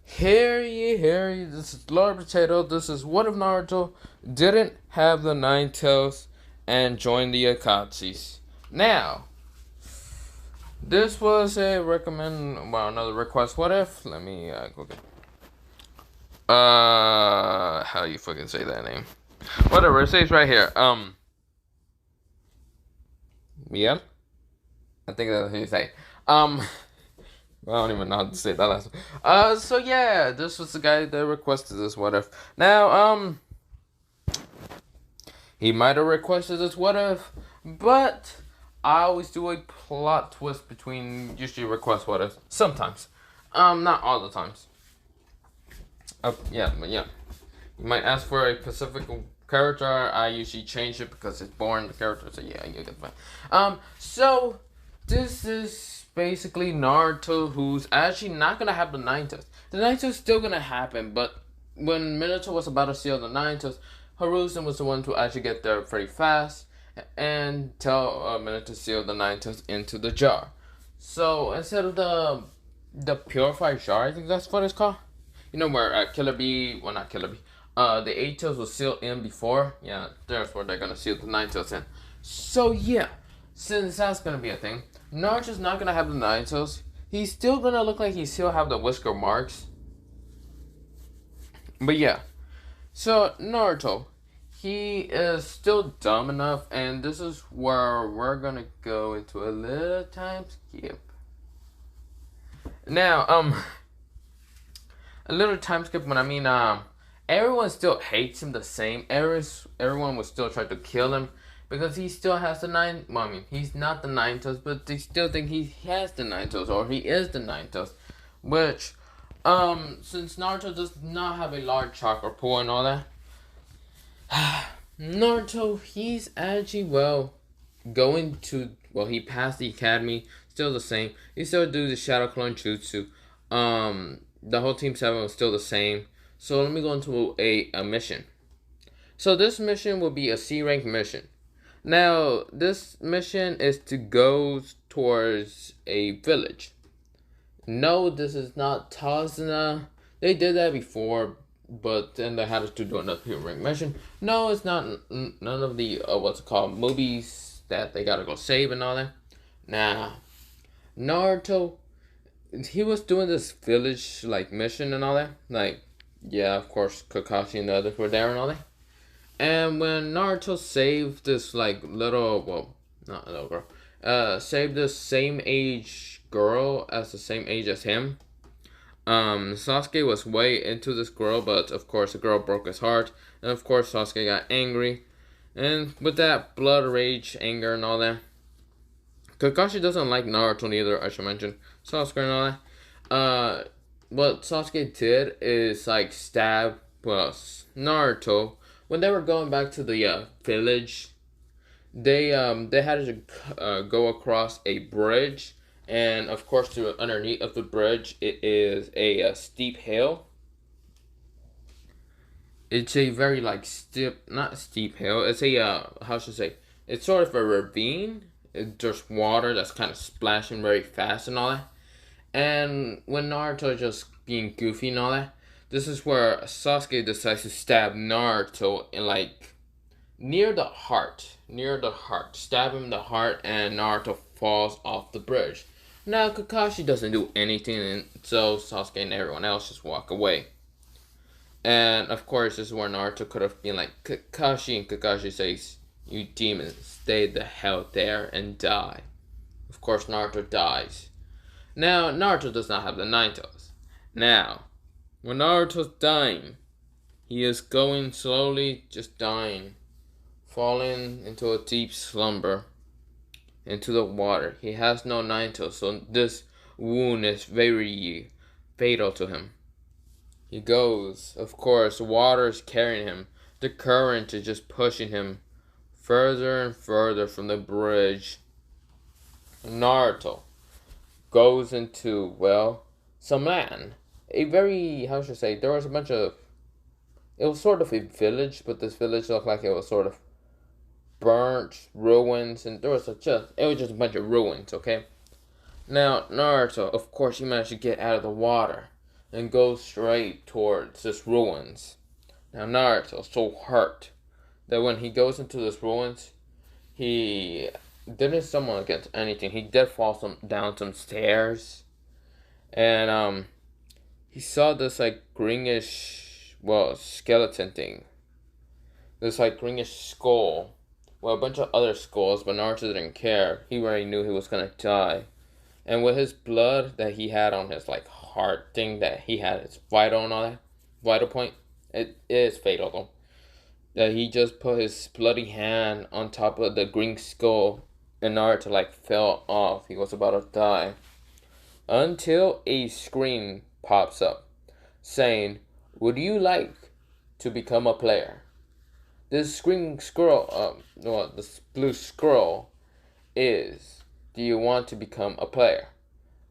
Hear ye, this is Lord Potato. This is what if Naruto didn't have the Ninetails and joined the Akatsukis. Now, this was another request. What if? Let me go get. How you fucking say that name? Whatever, it says right here. Miguel? I think that's what you say. I don't even know how to say that last one. So yeah, this was the guy that requested this what if. Now, he might have requested this what if, but I always do a plot twist between usually request what if. Sometimes. Not all the times. But yeah. You might ask for a specific character. I usually change it because it's boring, the character, so yeah, you get fine. So, this is basically Naruto, who's actually not gonna have the Ninetales. The Ninetales still gonna happen, but when Minato was about to seal the Ninetales, Hiruzen was the one to actually get there pretty fast and tell Minato to seal the Ninetales into the jar. So instead of the purified jar, I think that's what it's called. You know where Killer Bee, well not Killer Bee, the Eight Tails was sealed in before. Yeah, there's where they're gonna seal the Ninetales in. So yeah, since that's gonna be a thing, Naruto's not gonna have the Ninetales. He's still gonna look like he still have the whisker marks. But yeah, so Naruto, he is still dumb enough, and this is where we're gonna go into a little time skip. Now, a little time skip when I mean, everyone still hates him the same. Everyone will still try to kill him because he still has the nine. Well, I mean, he's not the Ninetales, but they still think he has the Ninetales or he is the Ninetales. Which, since Naruto does not have a large chakra pool and all that, Naruto, he's actually he passed the academy, still the same. He still do the Shadow Clone Jutsu. The whole Team 7 was still the same. So let me go into a mission. So this mission will be a C rank mission. Now, this mission is to go towards a village. No, this is not Tazna. They did that before, but then they had to do another C rank mission. No, it's not none of the, movies that they gotta go save and all that. Nah. Naruto, he was doing this village mission and all that. Yeah, of course Kakashi and the others were there and all that. And when Naruto saved this not a little girl, saved this same age girl as the same age as him. Sasuke was way into this girl, but of course the girl broke his heart, and of course Sasuke got angry, and with that blood rage, anger, and all that. Kakashi doesn't like Naruto neither, I should mention. Sasuke and all that. What Sasuke did is stab Naruto when they were going back to the village. They had to go across a bridge, and of course to underneath of the bridge it is a steep hill. It's a very not steep hill. It's a how should I say? It's sort of a ravine. There's water that's kind of splashing very fast and all that. And when Naruto is just being goofy and all that, this is where Sasuke decides to stab Naruto in near the heart, stab him in the heart, and Naruto falls off the bridge. Now Kakashi doesn't do anything, and so Sasuke and everyone else just walk away. And of course, this is where Naruto could have been like Kakashi, and Kakashi says, "You demons, stay the hell there and die." Of course, Naruto dies. Now, Naruto does not have the Ninetales. Now, when Naruto's dying, he is going slowly, just dying, falling into a deep slumber, into the water. He has no Ninetales, so this wound is very fatal to him. He goes, of course, the water is carrying him. The current is just pushing him further and further from the bridge. Naruto goes into, some land. A very, how should I say, there was a bunch of, it was sort of a village, but this village looked like it was sort of burnt, ruins, and it was just a bunch of ruins, okay? Now, Naruto, of course, he managed to get out of the water. and goes straight towards this ruins. Now Naruto's so hurt that when he goes into this ruins, he didn't stumble against anything. He did fall down some stairs, and he saw this like greenish, skeleton thing. This like greenish skull. Well, a bunch of other skulls, but Naruto didn't care. He already knew he was gonna die. And with his blood that he had on his like heart thing that he had his vital and all that, vital point, it is fatal though. That he just put his bloody hand on top of the green skull and Naruto like fell off. He was about to die. Until a screen pops up saying, "Would you like to become a player?" This green scroll, this blue scroll is, "Do you want to become a player?"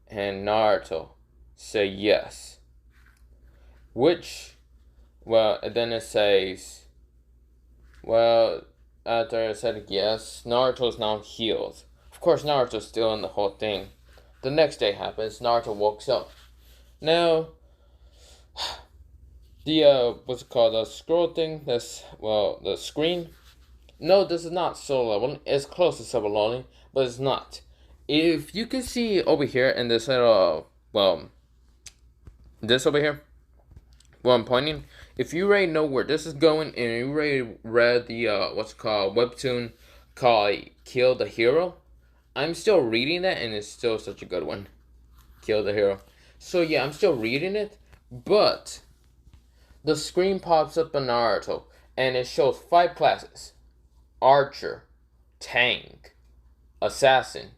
And Naruto say yes. And then it says, after I said yes, Naruto's now healed. Of course, Naruto's still in the whole thing. The next day happens, Naruto wakes up. Now, the, the scroll thing, the screen. No, this is not solo leveling. It's close to solo leveling, but it's not. If you can see over here in this little, this over here, where I'm pointing, if you already know where this is going and you already read the, webtoon called Kill the Hero, I'm still reading that and it's still such a good one. Kill the Hero. So yeah, I'm still reading it, but the screen pops up in Naruto and it shows 5 classes: Archer, Tank, Assassin,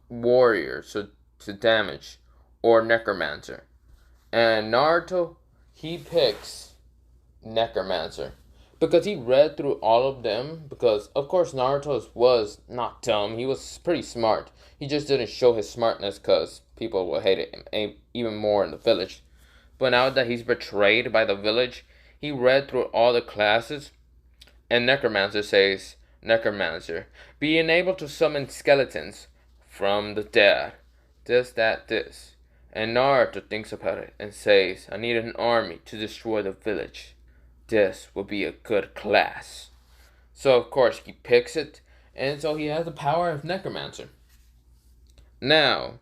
Warrior, so to damage, or Necromancer. And Naruto, he picks Necromancer because he read through all of them. Because of course Naruto was not dumb; he was pretty smart. He just didn't show his smartness because people will hate it even more in the village. But now that he's betrayed by the village, he read through all the classes, and Necromancer says, "Necromancer, being able to summon skeletons from the dead. This, that, this." And Naruto thinks about it and says, "I need an army to destroy the village. This will be a good class." So of course he picks it, and so he has the power of Necromancer. Now,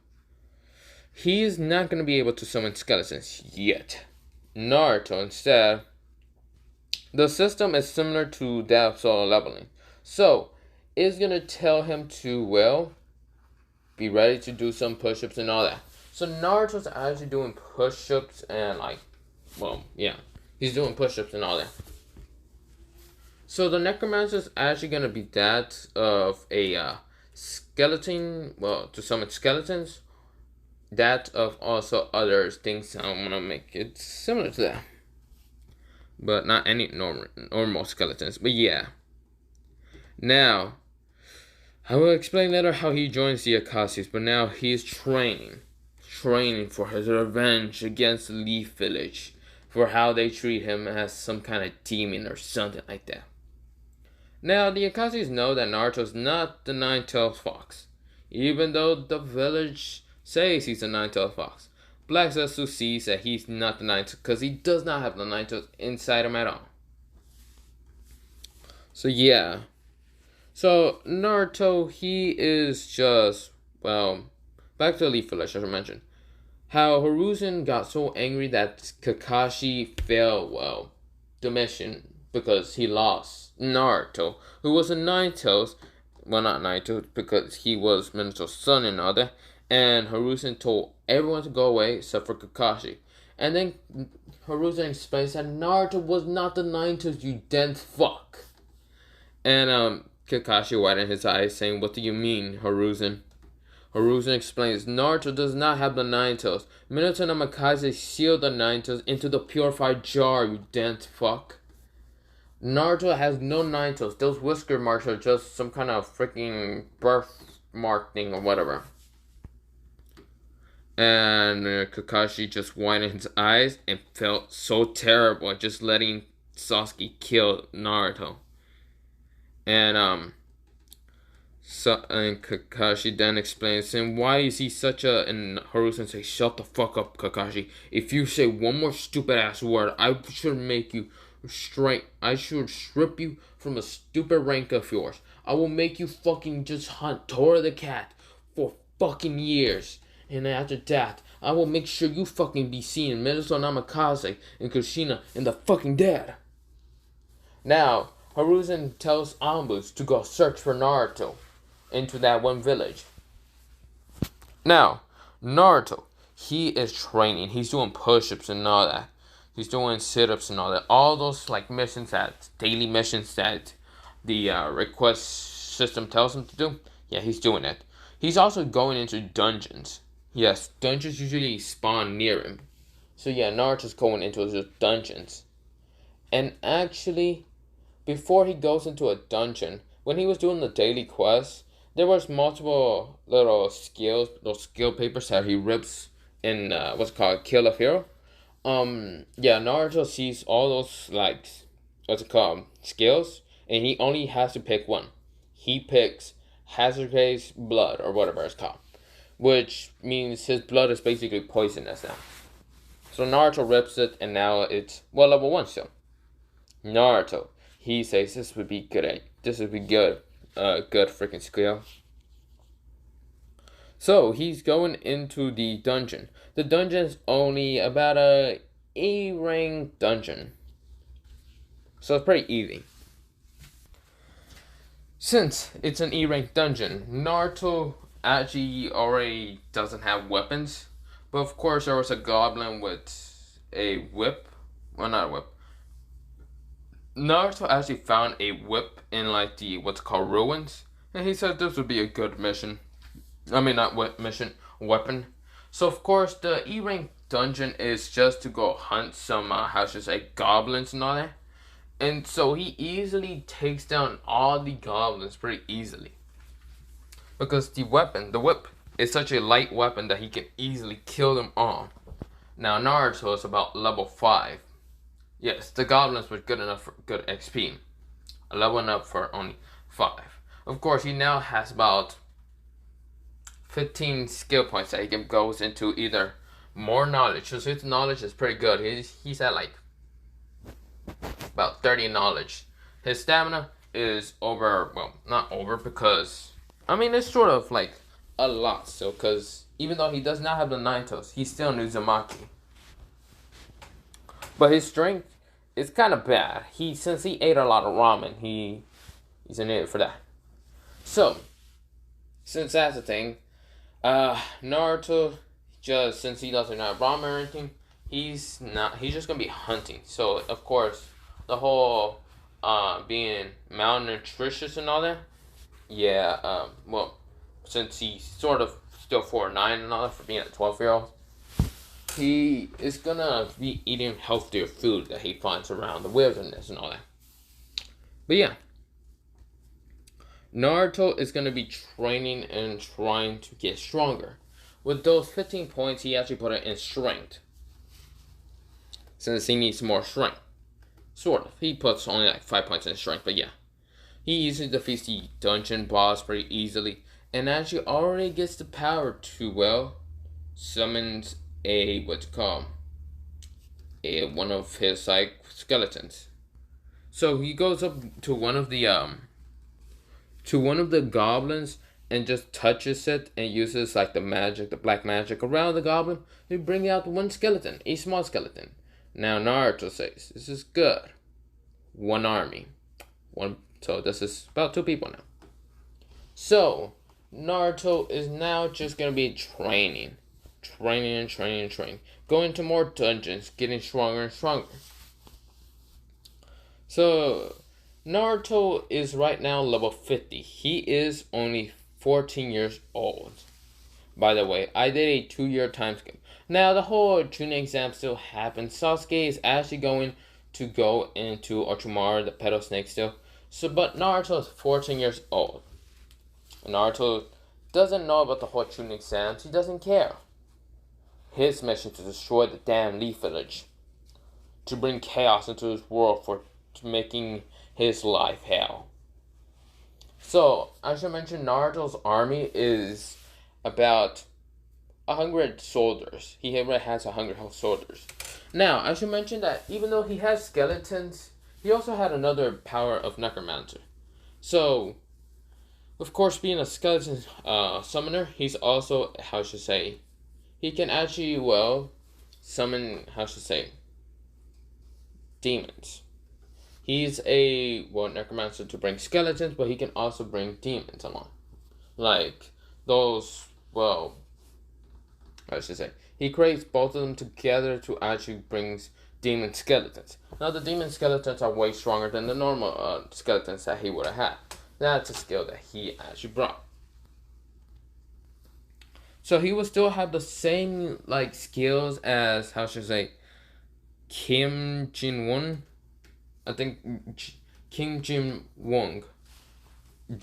he's not going to be able to summon skeletons yet. Naruto instead, the system is similar to that of solo leveling. So, it's going to tell him to, be ready to do some push-ups and all that. So Naruto's actually doing push-ups and he's doing push-ups and all that. So the Necromancer is actually going to be that of a skeleton, to summon skeletons. That of also other things. I'm going to make it similar to that. But not any normal skeletons. But yeah. Now, I will explain later how he joins the Akatsuki, but now he's training for his revenge against the Leaf Village, for how they treat him as some kind of demon or something like that. Now, the Akatsuki know that Naruto's not the Ninetails fox, even though the village says he's the Ninetails fox. Black Zetsu sees that he's not the Ninetails because he does not have the Ninetails inside him at all. So yeah. So Naruto, he is just, back to the Leaf Village, as I mentioned. How Hiruzen got so angry that Kakashi failed, the mission because he lost Naruto, who was a Ninetails, not Ninetails, because he was Minato's son and all that, and Hiruzen told everyone to go away except for Kakashi. And then Hiruzen explains that Naruto was not the Ninetails, you dense fuck. And Kakashi widened his eyes, saying, "What do you mean, Hiruzen?" Hiruzen explains, "Naruto does not have the Ninetails. Minato and Namikaze sealed the Ninetails into the purified jar, you dense fuck. Naruto has no Ninetails. Those whisker marks are just some kind of freaking birthmark thing or whatever." And Kakashi just widened his eyes and felt so terrible just letting Sasuke kill Naruto. And So, and Kakashi then explains to him, why is he such a... And Harusen says, shut the fuck up, Kakashi. If you say one more stupid ass word, I should make you straight. I should strip you from a stupid rank of yours. I will make you fucking just hunt Tora the cat for fucking years. And after that, I will make sure you fucking be seeing Minato Namikaze and Kushina and the fucking dead. Now, Harusen tells Anbus to go search for Naruto into that one village. Now, Naruto, he is training. He's doing push-ups and all that. He's doing sit-ups and all that. All those like missions that daily missions that the request system tells him to do. Yeah, he's doing it. He's also going into dungeons. Yes, dungeons usually spawn near him. So yeah, Naruto's going into the dungeons. And actually, before he goes into a dungeon, when he was doing the daily quests, there was multiple little skills, those skill papers that he rips in what's called Kill a Hero. Yeah, Naruto sees all those like what's it called skills, and he only has to pick one. He picks Hazard Case Blood or whatever it's called, which means his blood is basically poisonous now. So Naruto rips it, and now it's level 1 still. Naruto, he says this would be good. This would be good. Good freaking skill. So he's going into the dungeon. The dungeon's only about a E-rank dungeon, so it's pretty easy. Since it's an E-rank dungeon, Naruto actually already doesn't have weapons, but of course there was a goblin with a whip. Well, not a whip. Naruto actually found a whip in like the what's called ruins, and he said this would be a good mission. I mean, not mission, weapon. So of course the E-rank dungeon is just to go hunt some how should I say goblins and all that, and so he easily takes down all the goblins pretty easily because the whip, is such a light weapon that he can easily kill them all. Now Naruto is about level 5. Yes, the goblins were good enough for good XP. A leveling up for only 5. Of course, he now has about 15 skill points that he can goes into either more knowledge. So his knowledge is pretty good. He's at like about 30 knowledge. His stamina is over, well, not over because, I mean, it's sort of like a lot. So, because even though he does not have the Ninetails, he still needs Uzumaki. But his strength is kind of bad. Since he ate a lot of ramen, he's an idiot for that. So, since that's the thing, Naruto since he doesn't have ramen or anything, he's just gonna be hunting. So of course, the whole being malnutritious and all that, yeah. Well, since he's sort of still 4'9" and all that for being a 12-year-old. He is gonna be eating healthier food that he finds around the wilderness and all that. But yeah, Naruto is gonna be training and trying to get stronger. With those 15 points, he actually put it in strength, since he needs more strength. Sort of. He puts only like 5 points in strength, but yeah. He easily defeats the dungeon boss pretty easily, and actually already gets the power to, summons one of his like skeletons. So he goes up to one of the goblins and just touches it and uses like the black magic around the goblin to bring out one skeleton, a small skeleton. Now Naruto says, this is good. One army. So this is about 2 people now. So Naruto is now just gonna be training. Going to more dungeons, getting stronger and stronger. So, Naruto is right now level 50. He is only 14 years old. By the way, I did a 2-year time skip. Now, the whole Chunin exam still happens. Sasuke is actually going to go into Orochimaru, the petal snake still. So, but Naruto is 14 years old. Naruto doesn't know about the whole Chunin exams. He doesn't care. His mission to destroy the damn Leaf Village, to bring chaos into his world to making his life hell. So, I should mention Naruto's army is about 100 soldiers. He already has 100 soldiers. Now, I should mention that even though he has skeletons, he also had another power of necromancer. So, of course, being a skeleton summoner, he's also, how should I say, he can actually, well, summon, how should I say, demons. He's a, well, necromancer to bring skeletons, but he can also bring demons along. Like, those, well, I should say, he creates both of them together to actually bring demon skeletons. Now, the demon skeletons are way stronger than the normal skeletons that he would have had. That's a skill that he actually brought. So he will still have the same like skills as, how should I say, Kim Jin Won. I think Kim Jin Wong.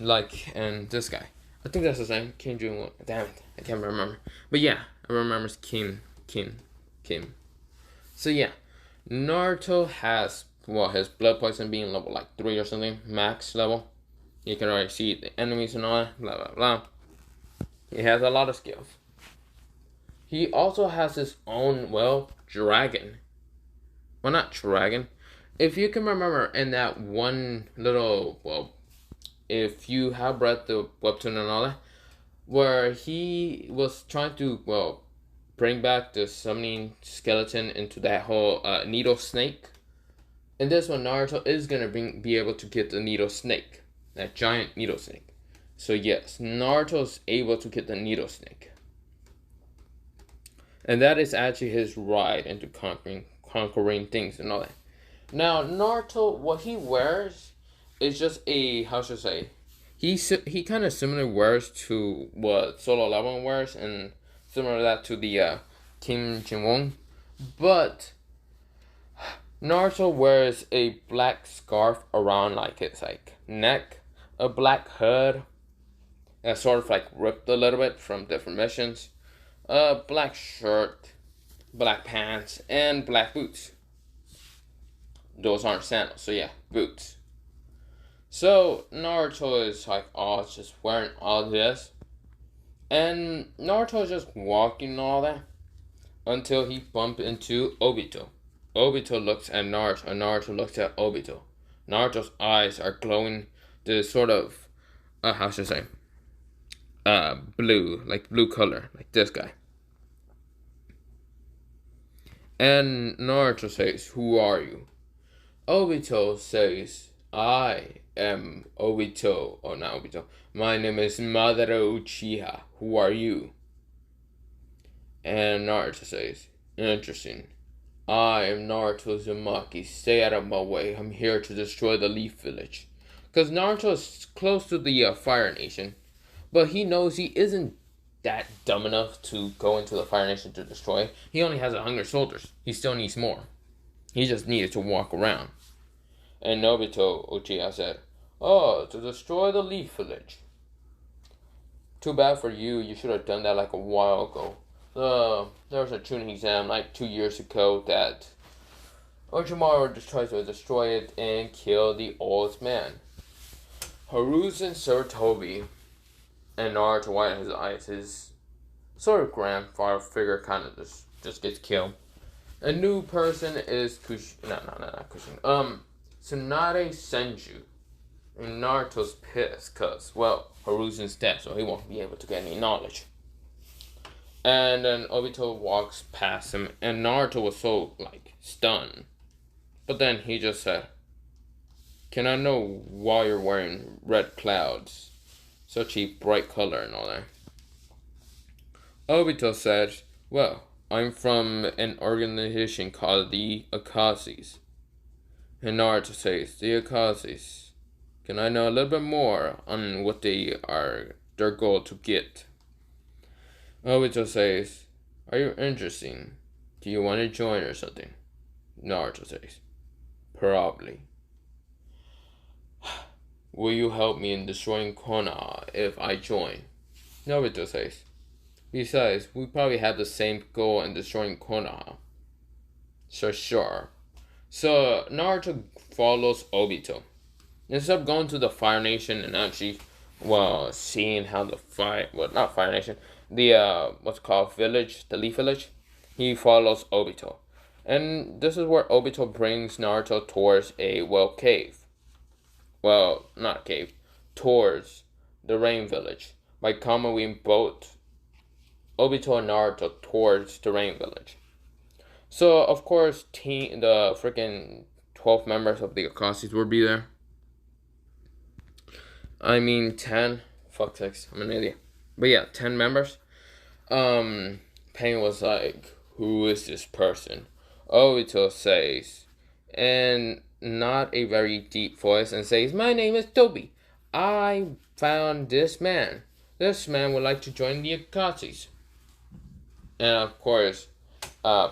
Like, and this guy. I think that's the same. Kim Jin Won. Damn it, I can't remember. But yeah, I remember Kim. So yeah, Naruto has, well, his blood poison being level like 3 or something, max level. You can already see the enemies and all that, blah blah blah. He has a lot of skills. He also has his own, well, dragon. Well, not dragon. If you can remember in that one little, well, if you have read the webtoon and all that, where he was trying to, well, bring back the summoning skeleton into that whole needle snake. In this one, Naruto is gonna be able to get the needle snake, that giant needle snake. So yes, Naruto's able to get the needle snake, and that is actually his ride into conquering things and all that. Now, Naruto, what he wears is just a, how should I say, he kind of similar wears to what Solo Level wears, and similar to that to the Kim Jin Won, but Naruto wears a black scarf around like his like neck, a black hood, and sort of like ripped a little bit from different missions, a black shirt, black pants, and black boots. Those aren't sandals, so yeah, boots. So Naruto is like all just wearing all this, and Naruto is just walking and all that until he bumped into Obito. Obito looks at Naruto, and Naruto looks at Obito. Naruto's eyes are glowing this sort of, how should I say, blue, like blue color, like this guy. And Naruto says, "Who are you?" Obito says, "I am Obito." Oh, not Obito. "My name is Madara Uchiha. Who are you?" And Naruto says, "Interesting. I am Naruto Uzumaki. Stay out of my way. I'm here to destroy the Leaf Village." Because Naruto is close to the Fire Nation, but he knows he isn't that dumb enough to go into the Fire Nation to destroy it. He only has 100 soldiers. He still needs more. He just needed to walk around. And Nobito Uchiha said, "Oh, to destroy the Leaf Village. Too bad for you. You should have done that like a while ago. There was a tuning exam like 2 years ago that Orochimaru just tries to destroy it and kill the old man. Hiruzen Sarutobi," and Naruto widen his eyes. His sort of grandfather figure kind of just gets killed. A new person is not Kushin. Tsunade Senju. And Naruto's pissed because, well, Hiruzen's dead, so he won't be able to get any knowledge. And then Obito walks past him, and Naruto was so, like, stunned. But then he just said, "Can I know why you're wearing red clouds? Such a bright color and all that." Obito said, "Well, I'm from an organization called the Akatsuki." And Naruto says, "The Akatsuki. Can I know a little bit more on what they are, their goal to get?" Obito says, "Are you interested? Do you want to join or something?" Naruto says, "Probably." "Will you help me in destroying Konoha if I join?" Naruto says, "Besides, we probably have the same goal in destroying Konoha." So sure. So Naruto follows Obito. Instead of going to the Fire Nation and actually, well, seeing how the not Fire Nation, the, what's it called, village, the Leaf Village, he follows Obito. And this is where Obito brings Naruto towards a, well, cave. Well, not a cave, towards the Rain Village. By comboing both Obito and Naruto towards the Rain Village. So, of course, the freaking 12 members of the Akatsuki will be there. I mean 10. Fuck 6. I'm an idiot. But yeah, 10 members. Pain was like, who is this person? Obito says, and not a very deep voice, and says, my name is Toby. I found this man. This man would like to join the Akatsuki. And of course,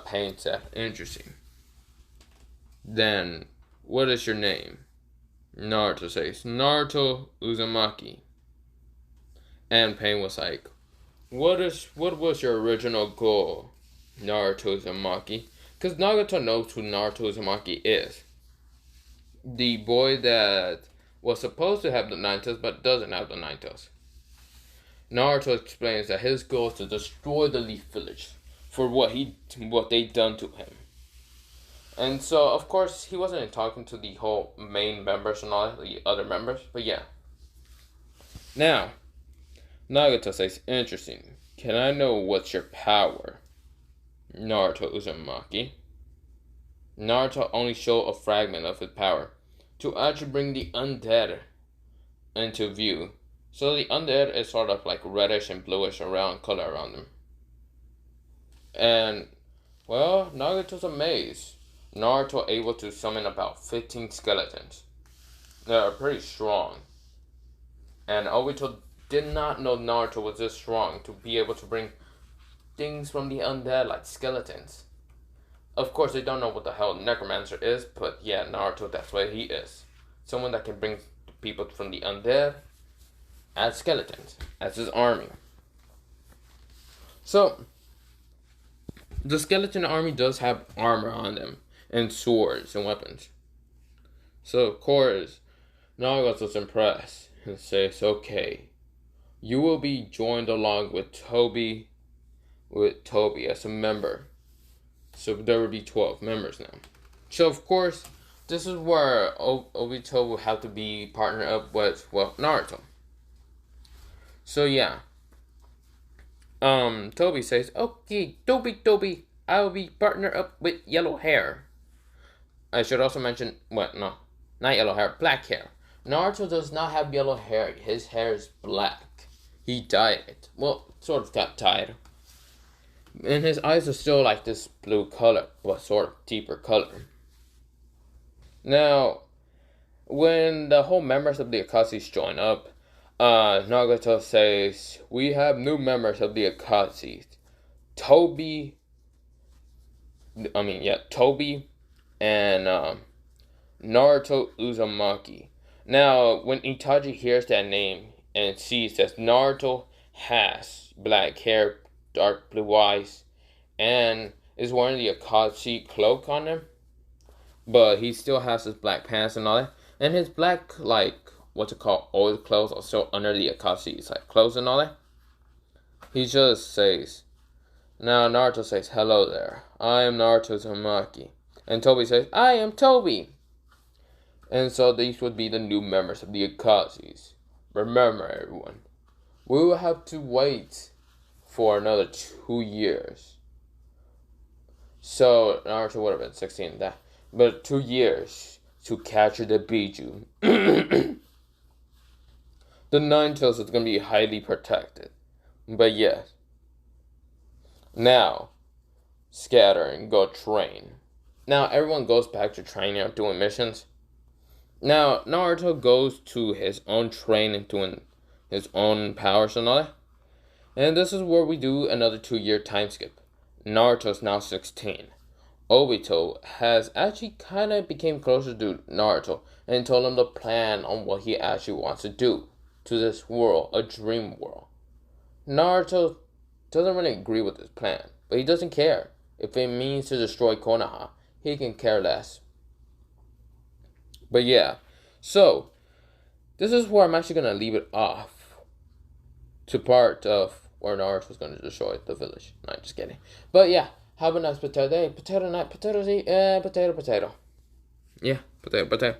Pain said, interesting. Then, what is your name? Naruto says, Naruto Uzumaki. And Pain was like, what was your original goal, Naruto Uzumaki? Because Nagato knows who Naruto Uzumaki is. The boy that was supposed to have the Ninetails but doesn't have the Ninetails. Naruto explains that his goal is to destroy the Leaf Village for what they done to him. And so, of course, he wasn't talking to the whole main members and all the other members, but yeah. Now, Nagato says, interesting. Can I know what's your power, Naruto Uzumaki? Naruto only showed a fragment of his power to actually bring the undead into view. So the undead is sort of like reddish and bluish around color around them. And, well, Nagato's amazed. Naruto able to summon about 15 skeletons. They are pretty strong. And Obito did not know Naruto was this strong to be able to bring things from the undead like skeletons. Of course, they don't know what the hell necromancer is, but yeah, Naruto, that's what he is. Someone that can bring people from the undead as skeletons, as his army. So, the skeleton army does have armor on them, and swords and weapons. So, of course, Nagato's impressed and says, okay, you will be joined along with Toby as a member. So there will be 12 members now. So, of course, this is where Obito will have to be partnered up with, well, Naruto. So, yeah. Toby says, okay, Toby, I will be partnered up with yellow hair. I should also mention, not yellow hair, black hair. Naruto does not have yellow hair. His hair is black. He dyed it. Well, sort of got dyed. And his eyes are still like this blue color, but sort of deeper color. Now, when the whole members of the Akatsuki join up, Nagato says, we have new members of the Akatsuki. Toby and Naruto Uzumaki. Now, when Itachi hears that name and sees that Naruto has black hair, dark blue eyes, and is wearing the Akatsuki cloak on him, but he still has his black pants and all that, and his black, old clothes are still under the Akatsuki's, clothes and all that. He just says, now Naruto says, hello there, I am Naruto Uzumaki. And Toby says, I am Toby. And so these would be the new members of the Akatsuki. Remember, everyone, we will have to wait for another 2 years. So Naruto would have been 16 that, but 2 years to capture the Biju. The Ninetails is going to be highly protected. But yes. Now, scatter and go train. Now, everyone goes back to training or doing missions. Now, Naruto goes to his own training, doing his own powers and all that. And this is where we do another 2-year time skip. Naruto's now 16. Obito has actually kind of became closer to Naruto and told him the plan on what he actually wants to do to this world, a dream world. Naruto doesn't really agree with this plan, but he doesn't care. If it means to destroy Konoha, he can care less. But yeah, so this is where I'm actually gonna leave it off to part of where Naruto was gonna destroy the village. Not just kidding. But yeah, have a nice potato day. Potato night, potato, potato. Yeah, potato.